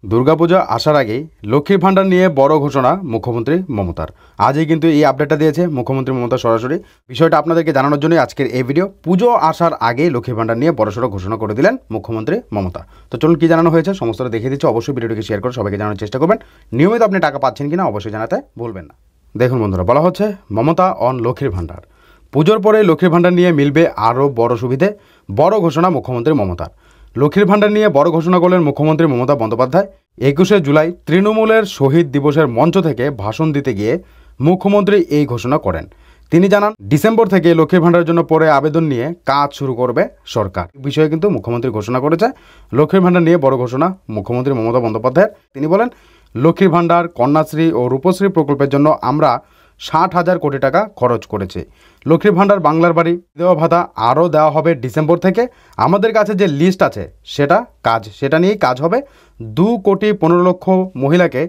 দুর্গাপূজা আসার আগেই লক্ষ্মীর ভাণ্ডার নিয়ে বড় ঘোষণা মুখ্যমন্ত্রী মমতার। আজই কিন্তু এই আপডেটটা দিয়েছে মুখ্যমন্ত্রী মমতা সরাসরি। বিষয়টা আপনাদেরকে জানানোর জন্যই আজকের এই ভিডিও। পুজো আসার আগেই লক্ষ্মীর ভাণ্ডার নিয়ে বড়সড় ঘোষণা করে দিলেন মুখ্যমন্ত্রী মমতা। তো চলুন কি জানানো হয়েছে সমস্তটা দেখিয়ে দিচ্ছি। অবশ্যই ভিডিওটিকে শেয়ার করে সবাইকে জানানোর চেষ্টা করবেন। নিয়মিত আপনি টাকা পাচ্ছেন কিনা অবশ্যই জানাতে ভুলবেন না। দেখুন বন্ধুরা, বলা হচ্ছে মমতা অন লক্ষ্মীর ভাণ্ডার। পুজোর পরে লক্ষ্মীর ভাণ্ডার নিয়ে মিলবে আরও বড় সুবিধে, বড় ঘোষণা মুখ্যমন্ত্রী মমতার। লক্ষ্মীর ভাণ্ডার নিয়ে বড় ঘোষণা করলেন মুখ্যমন্ত্রী মমতা বন্দ্যোপাধ্যায়। 21শে জুলাই তৃণমূলের শহীদ দিবসের মঞ্চ থেকে ভাষণ দিতে গিয়ে মুখ্যমন্ত্রী এই ঘোষণা করেন। তিনি জানান, ডিসেম্বর থেকে লক্ষ্মীর ভাণ্ডারের জন্য পরে আবেদন নিয়ে কাজ শুরু করবে সরকার। বিষয়ে কিন্তু মুখ্যমন্ত্রী ঘোষণা করেছে। লক্ষ্মীর ভাণ্ডার নিয়ে বড় ঘোষণা মুখ্যমন্ত্রী মমতা বন্দ্যোপাধ্যায়ের। তিনি বলেন, লক্ষ্মীর ভাণ্ডার, কন্যাশ্রী ও রূপশ্রী প্রকল্পের জন্য আমরা 60,000 কোটি টাকা খরচ করেছে। লক্ষ্মীর ভাণ্ডার, বাংলার বাড়ি, বিধবা ভাতা আরও দেওয়া হবে ডিসেম্বর থেকে। আমাদের কাছে যে লিস্ট আছে সেটা নিয়েই কাজ হবে। 2,15,00,000 মহিলাকে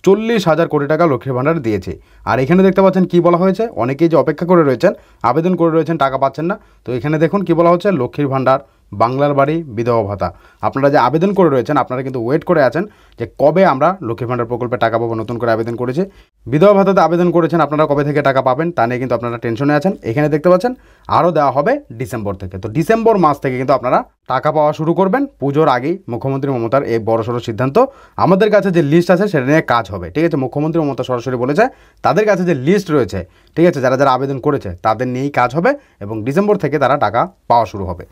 40,000 কোটি টাকা লক্ষ্মীর ভাণ্ডার দিয়েছে। আর এখানে দেখতে পাচ্ছেন কি বলা হয়েছে, অনেকেই যে অপেক্ষা করে রয়েছেন, আবেদন করে রয়েছেন, টাকা পাচ্ছেন না। তো এখানে দেখুন কি বলা হচ্ছে, লক্ষ্মীর ভাণ্ডার, বাংলার বাড়ি, বিধবা ভাতা। আপনারা যে আবেদন করে রয়েছেন, আপনারা কিন্তু ওয়েট করে আছেন যে কবে আমরা লক্ষ্মীর ভাণ্ডার প্রকল্পে টাকা পাবো। নতুন করে আবেদন করেছে। বিধবা ভাতাতে আবেদন করেছেন, আপনারা কবে থেকে টাকা পাবেন তা নিয়ে কিন্তু আপনারা টেনশনে আছেন। এখানে দেখতে পাচ্ছেন আরও দেওয়া হবে ডিসেম্বর থেকে। তো ডিসেম্বর মাস থেকে কিন্তু আপনারা টাকা পাওয়া শুরু করবেন। পুজোর আগেই মুখ্যমন্ত্রী মমতার এই বড়সড় সিদ্ধান্ত। আমাদের কাছে যে লিস্ট আছে সেটা নিয়ে কাজ হবে। ঠিক আছে, মুখ্যমন্ত্রী মমতা সরাসরি বলেছে তাদের কাছে যে লিস্ট রয়েছে, ঠিক আছে, যারা যারা আবেদন করেছে তাদের নিয়েই কাজ হবে এবং ডিসেম্বর থেকে তারা টাকা পাওয়া শুরু হবে।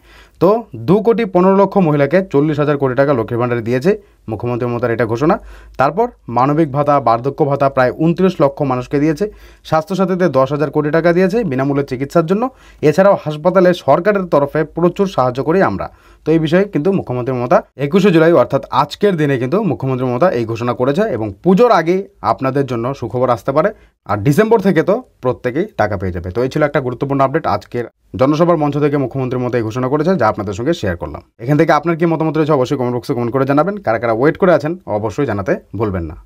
তো 2,15,00,000 মহিলাকে 40,000 কোটি টাকা লক্ষ্মীর ভাণ্ডারে দিয়েছে মুখ্যমন্ত্রী মমতার এটা ঘোষণা। তারপর মানবিক ভাতা, বার্ধক্য ভাতা প্রায় 29 লক্ষ মানুষকে দিয়েছে। স্বাস্থ্যসাথীতে 10,000 কোটি টাকা দিয়েছে বিনামূল্যে চিকিৎসার জন্য। এছাড়াও হাসপাতালে সরকারের তরফে প্রচুর সাহায্য করি আমরা। তো এই বিষয়ে কিন্তু মুখ্যমন্ত্রী মমতা 21শে জুলাই অর্থাৎ আজকের দিনে কিন্তু মুখ্যমন্ত্রী মমতা এই ঘোষণা করেছে এবং পুজোর আগেই আপনাদের জন্য সুখবর আসতে পারে। আর ডিসেম্বর থেকে তো প্রত্যেকেই টাকা পেয়ে যাবে। তো এই ছিল একটা গুরুত্বপূর্ণ আপডেট। আজকের জনসভার মঞ্চ থেকে মুখ্যমন্ত্রী মমতা এই ঘোষণা করেছে, যা আপনাদের সঙ্গে শেয়ার করলাম। এখান থেকে আপনার কি মতামত রয়েছে অবশ্যই কমেন্ট বক্সে কমেন্ট করে জানাবেন। কারা কারা ওয়েট করে আছেন অবশ্যই জানাতে ভুলবেন না।